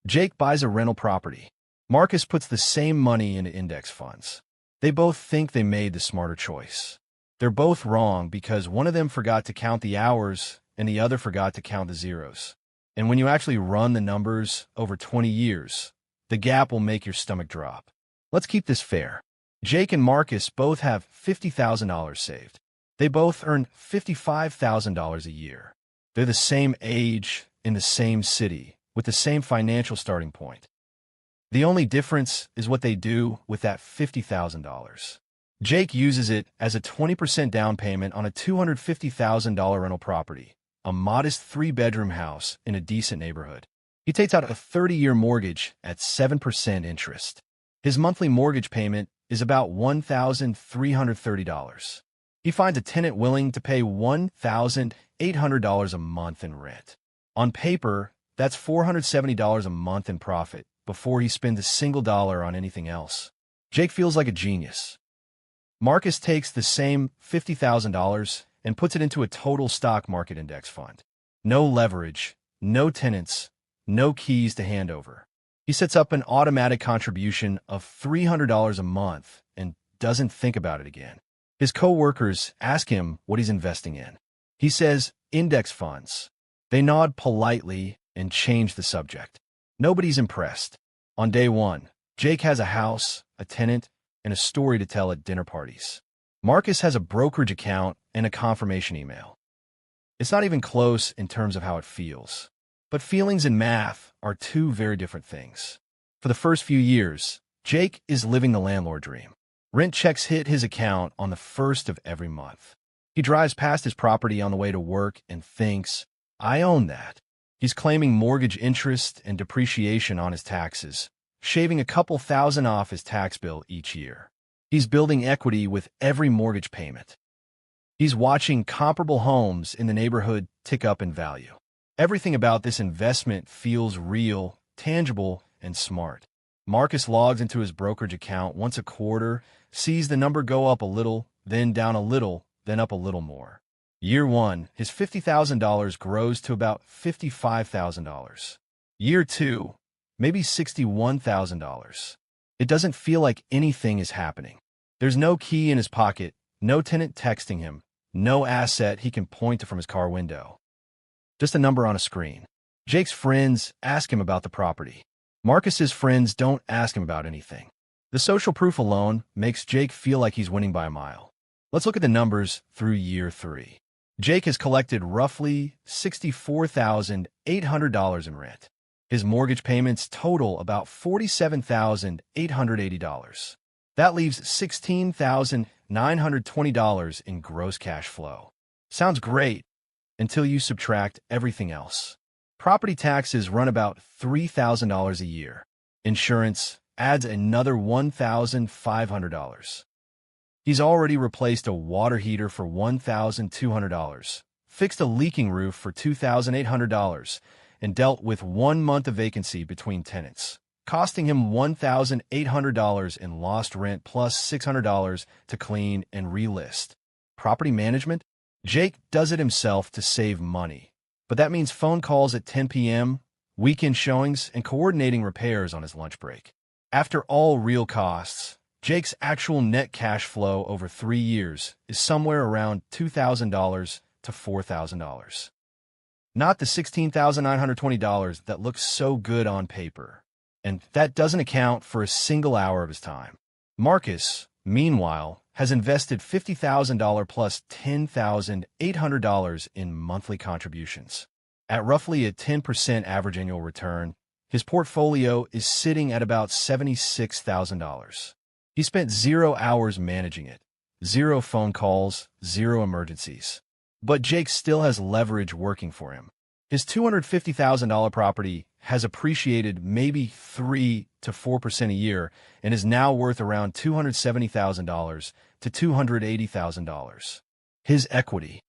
Jake buys a rental property. Marcus puts the same money into index funds. They both think they made the smarter choice. They're both wrong because one of them forgot to count the hours and the other forgot to count the zeros. And when you actually run the numbers over 20 years, the gap will make your stomach drop. Let's keep this fair. Jake and Marcus both have $50,000 saved. They both earn $55,000 a year. They're the same age, in the same city, with the same financial starting point. The only difference is what they do with that $50,000. Jake uses it as a 20% down payment on a $250,000 rental property, a modest 3-bedroom house in a decent neighborhood. He takes out a 30-year mortgage at 7% interest. His monthly mortgage payment is about $1,330. He finds a tenant willing to pay $1,800 a month in rent. On paper, that's $470 a month in profit before he spends a single dollar on anything else. Jake feels like a genius. Marcus takes the same $50,000 and puts it into a total stock market index fund. No leverage, no tenants, no keys to hand over. He sets up an automatic contribution of $300 a month and doesn't think about it again. His coworkers ask him what he's investing in. He says, index funds. They nod politely and change the subject. Nobody's impressed. On day one, Jake has a house, a tenant, and a story to tell at dinner parties. Marcus has a brokerage account and a confirmation email. It's not even close in terms of how it feels. But feelings and math are two very different things. For the first few years, Jake is living the landlord dream. Rent checks hit his account on the first of every month. He drives past his property on the way to work and thinks, I own that. He's claiming mortgage interest and depreciation on his taxes, shaving a couple thousand off his tax bill each year. He's building equity with every mortgage payment. He's watching comparable homes in the neighborhood tick up in value. Everything about this investment feels real, tangible, and smart. Marcus logs into his brokerage account once a quarter, sees the number go up a little, then down a little, then up a little more. Year one, his $50,000 grows to about $55,000. Year two, maybe $61,000. It doesn't feel like anything is happening. There's no key in his pocket, no tenant texting him, no asset he can point to from his car window. Just a number on a screen. Jake's friends ask him about the property. Marcus's friends don't ask him about anything. The social proof alone makes Jake feel like he's winning by a mile. Let's look at the numbers through year three. Jake has collected roughly $64,800 in rent. His mortgage payments total about $47,880. That leaves $16,920 in gross cash flow. Sounds great until you subtract everything else. Property taxes run about $3,000 a year. Insurance adds another $1,500. He's already replaced a water heater for $1,200, fixed a leaking roof for $2,800, and dealt with 1 month of vacancy between tenants, costing him $1,800 in lost rent plus $600 to clean and relist. Property management? Jake does it himself to save money, but that means phone calls at 10 p.m., weekend showings, and coordinating repairs on his lunch break. After all real costs, Jake's actual net cash flow over 3 years is somewhere around $2,000 to $4,000. Not the $16,920 that looks so good on paper. And that doesn't account for a single hour of his time. Marcus, meanwhile, has invested $50,000 plus $10,800 in monthly contributions. At roughly a 10% average annual return, his portfolio is sitting at about $76,000. He spent 0 hours managing it, 0 phone calls, 0 emergencies. But Jake still has leverage working for him. His $250,000 property has appreciated maybe 3 to 4% a year and is now worth around $270,000 to $280,000. His equity.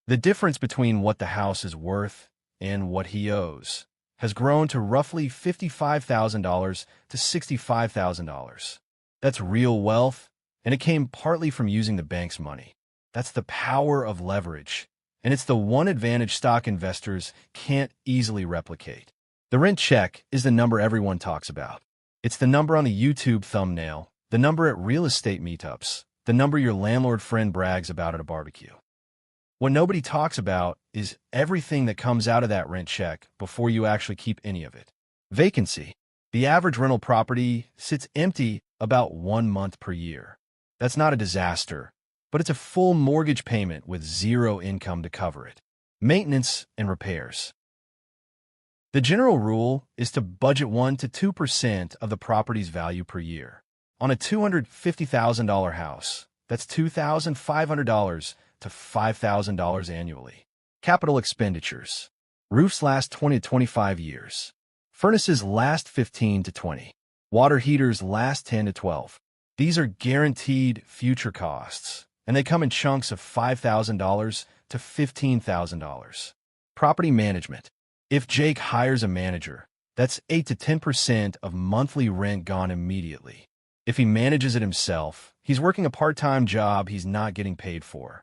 The difference between what the house is worth and what he owes has grown to roughly $55,000 to $65,000. That's real wealth, and it came partly from using the bank's money. That's the power of leverage, and it's the one advantage stock investors can't easily replicate. The rent check is the number everyone talks about. It's the number on the YouTube thumbnail, the number at real estate meetups, the number your landlord friend brags about at a barbecue. What nobody talks about is everything that comes out of that rent check before you actually keep any of it. Vacancy. The average rental property sits empty about 1 month per year. That's not a disaster, but it's a full mortgage payment with zero income to cover it. Maintenance and repairs. The general rule is to budget 1 to 2% of the property's value per year. On a $250,000 house, that's $2,500 to $5,000 annually. Capital expenditures. Roofs last 20 to 25 years. Furnaces last 15 to 20. Water heaters last 10 to 12. These are guaranteed future costs, and they come in chunks of $5,000 to $15,000. Property management. If Jake hires a manager, that's 8 to 10% of monthly rent gone immediately. If he manages it himself, he's working a part-time job he's not getting paid for.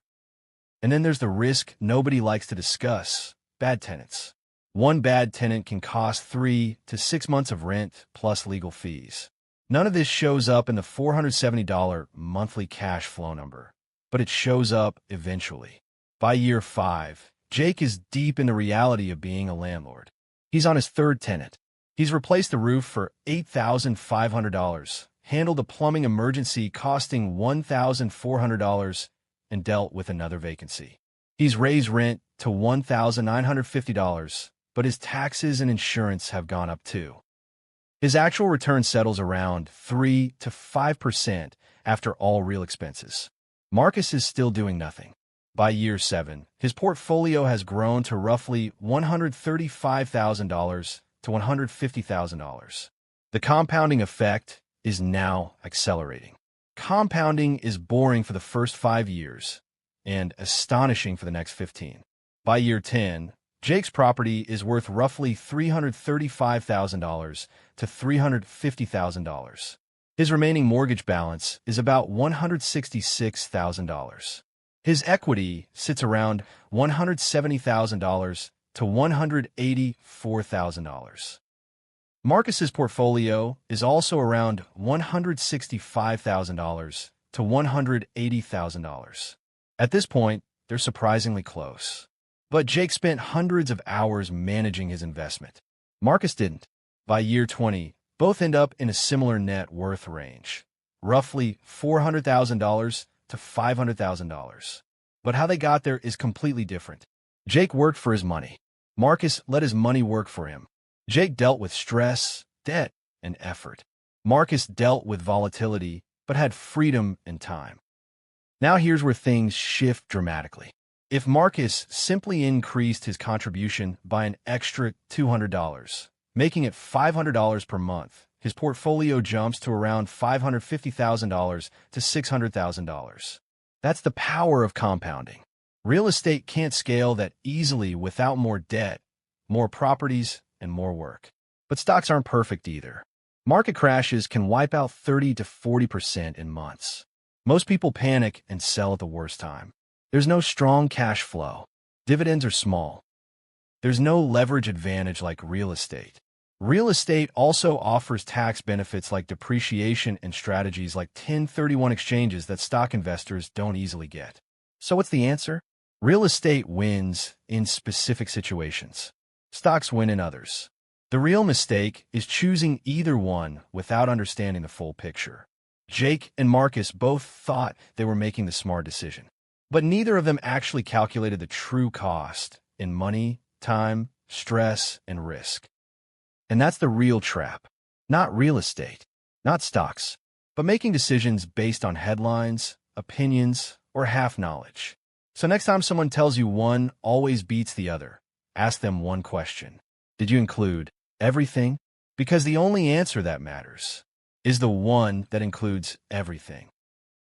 And then there's the risk nobody likes to discuss: bad tenants. One bad tenant can cost 3 to 6 months of rent plus legal fees. None of this shows up in the $470 monthly cash flow number, but it shows up eventually. By year 5, Jake is deep in the reality of being a landlord. He's on his third tenant. He's replaced the roof for $8,500, handled a plumbing emergency costing $1,400, and dealt with another vacancy. He's raised rent to $1,950, but his taxes and insurance have gone up too. His actual return settles around 3 to 5% after all real expenses. Marcus is still doing nothing. By year 7, his portfolio has grown to roughly $135,000 to $150,000. The compounding effect is now accelerating. Compounding is boring for the first 5 years and astonishing for the next 15. By year 10, Jake's property is worth roughly $335,000 to $350,000. His remaining mortgage balance is about $166,000. His equity sits around $170,000 to $184,000. Marcus's portfolio is also around $165,000 to $180,000. At this point, they're surprisingly close. But Jake spent hundreds of hours managing his investment. Marcus didn't. By year 20, both end up in a similar net worth range, roughly $400,000 to $500,000. But how they got there is completely different. Jake worked for his money. Marcus let his money work for him. Jake dealt with stress, debt, and effort. Marcus dealt with volatility, but had freedom and time. Now here's where things shift dramatically. If Marcus simply increased his contribution by an extra $200, making it $500 per month, his portfolio jumps to around $550,000 to $600,000. That's the power of compounding. Real estate can't scale that easily without more debt, more properties, and more work. But stocks aren't perfect either. Market crashes can wipe out 30 to 40% in months. Most people panic and sell at the worst time. There's no strong cash flow. Dividends are small. There's no leverage advantage like real estate. Real estate also offers tax benefits like depreciation and strategies like 1031 exchanges that stock investors don't easily get. So what's the answer? Real estate wins in specific situations. Stocks win in others. The real mistake is choosing either one without understanding the full picture. Jake and Marcus both thought they were making the smart decision, but neither of them actually calculated the true cost in money, time, stress, and risk. And that's the real trap. Not real estate, not stocks, but making decisions based on headlines, opinions, or half knowledge. So next time someone tells you one always beats the other, ask them one question. Did you include everything? Because the only answer that matters is the one that includes everything.